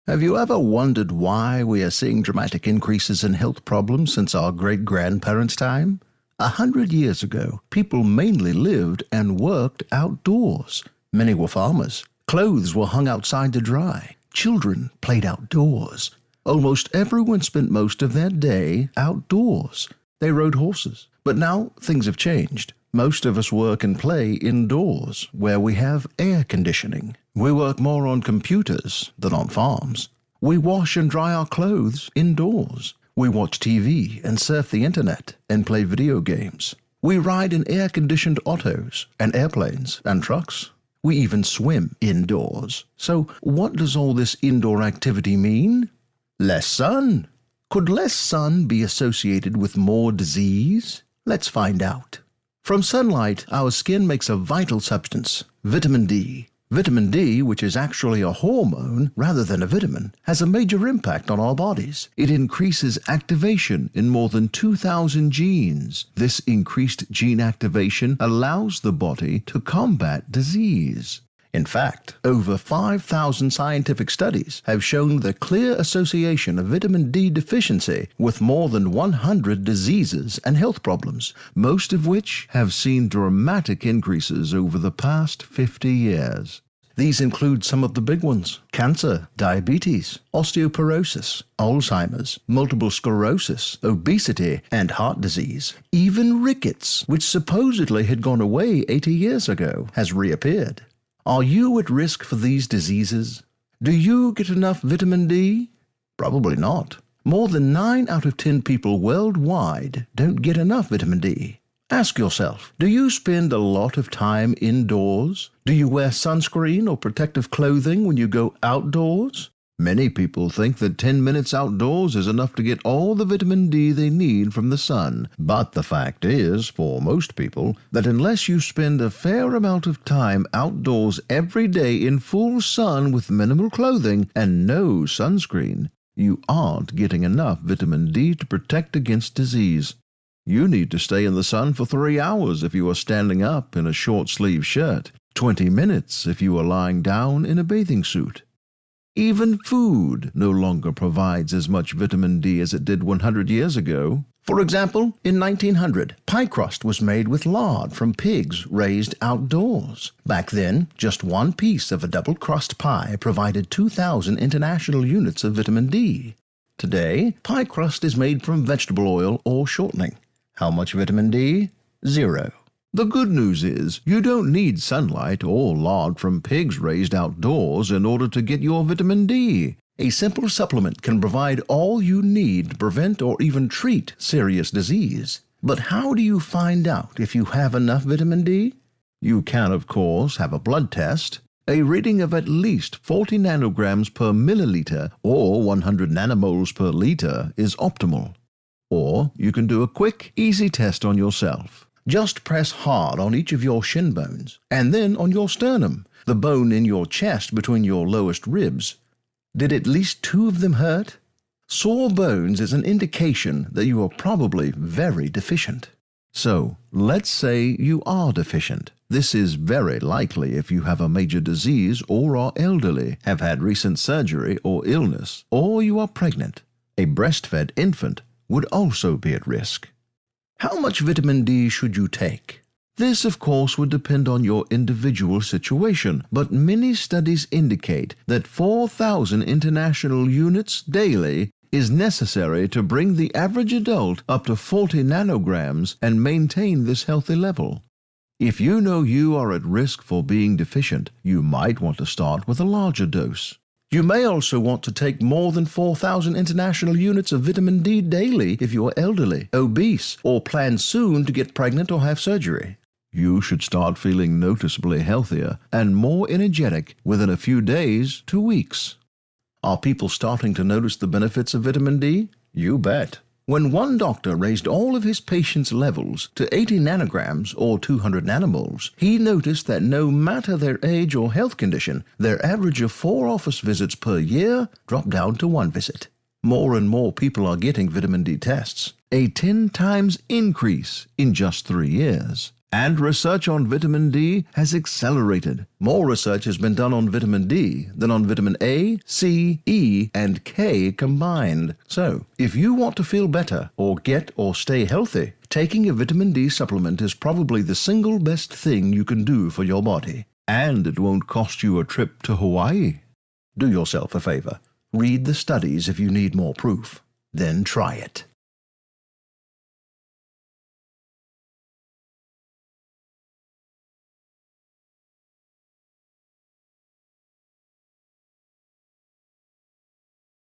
Have you ever wondered why we are seeing dramatic increases in health problems since our great-grandparents' time? 100 years ago, people mainly lived and worked outdoors. Many were farmers. Clothes were hung outside to dry. Children played outdoors. Almost everyone spent most of their day outdoors. They rode horses. But now things have changed. Most of us work and play indoors, where we have air conditioning. We work more on computers than on farms. We wash and dry our clothes indoors. We watch TV and surf the internet and play video games. We ride in air-conditioned autos and airplanes and trucks. We even swim indoors. So what does all this indoor activity mean? Less sun. Could less sun be associated with more disease? Let's find out. From sunlight, our skin makes a vital substance, vitamin D. Vitamin D, which is actually a hormone rather than a vitamin, has a major impact on our bodies. It increases activation in more than 2,000 genes. This increased gene activation allows the body to combat disease. In fact, over 5,000 scientific studies have shown the clear association of vitamin D deficiency with more than 100 diseases and health problems, most of which have seen dramatic increases over the past 50 years. These include some of the big ones: cancer, diabetes, osteoporosis, Alzheimer's, multiple sclerosis, obesity, and heart disease. Even rickets, which supposedly had gone away 80 years ago, has reappeared. Are you at risk for these diseases? Do you get enough vitamin D? Probably not. More than 9 out of 10 people worldwide don't get enough vitamin D. Ask yourself, do you spend a lot of time indoors? Do you wear sunscreen or protective clothing when you go outdoors? Many people think that 10 minutes outdoors is enough to get all the vitamin D they need from the sun. But the fact is, for most people, that unless you spend a fair amount of time outdoors every day in full sun with minimal clothing and no sunscreen, you aren't getting enough vitamin D to protect against disease. You need to stay in the sun for 3 hours if you are standing up in a short-sleeved shirt, 20 minutes if you are lying down in a bathing suit. Even food no longer provides as much vitamin D as it did 100 years ago. For example, in 1900, pie crust was made with lard from pigs raised outdoors. Back then, just one piece of a double crust pie provided 2,000 international units of vitamin D. Today, pie crust is made from vegetable oil or shortening. How much vitamin D? 0. The good news is you don't need sunlight or lard from pigs raised outdoors in order to get your vitamin D. A simple supplement can provide all you need to prevent or even treat serious disease. But how do you find out if you have enough vitamin D? You can, of course, have a blood test. A reading of at least 40 nanograms per milliliter or 100 nanomoles per liter is optimal. Or you can do a quick, easy test on yourself. Just press hard on each of your shin bones, and then on your sternum, the bone in your chest between your lowest ribs. Did at least 2 of them hurt? Sore bones is an indication that you are probably very deficient. So, let's say you are deficient. This is very likely if you have a major disease or are elderly, have had recent surgery or illness, or you are pregnant. A breastfed infant would also be at risk. How much vitamin D should you take? This, of course, would depend on your individual situation, but many studies indicate that 4,000 international units daily is necessary to bring the average adult up to 40 nanograms and maintain this healthy level. If you know you are at risk for being deficient, you might want to start with a larger dose. You may also want to take more than 4,000 international units of vitamin D daily if you are elderly, obese, or plan soon to get pregnant or have surgery. You should start feeling noticeably healthier and more energetic within a few days to weeks. Are people starting to notice the benefits of vitamin D? You bet. When one doctor raised all of his patients' levels to 80 nanograms or 200 nanomoles, he noticed that no matter their age or health condition, their average of 4 office visits per year dropped down to 1 visit. More and more people are getting vitamin D tests, a 10 times increase in just 3 years. And research on vitamin D has accelerated. More research has been done on vitamin D than on vitamin A, C, E, and K combined. So, if you want to feel better or get or stay healthy, taking a vitamin D supplement is probably the single best thing you can do for your body. And it won't cost you a trip to Hawaii. Do yourself a favor. Read the studies if you need more proof. Then try it.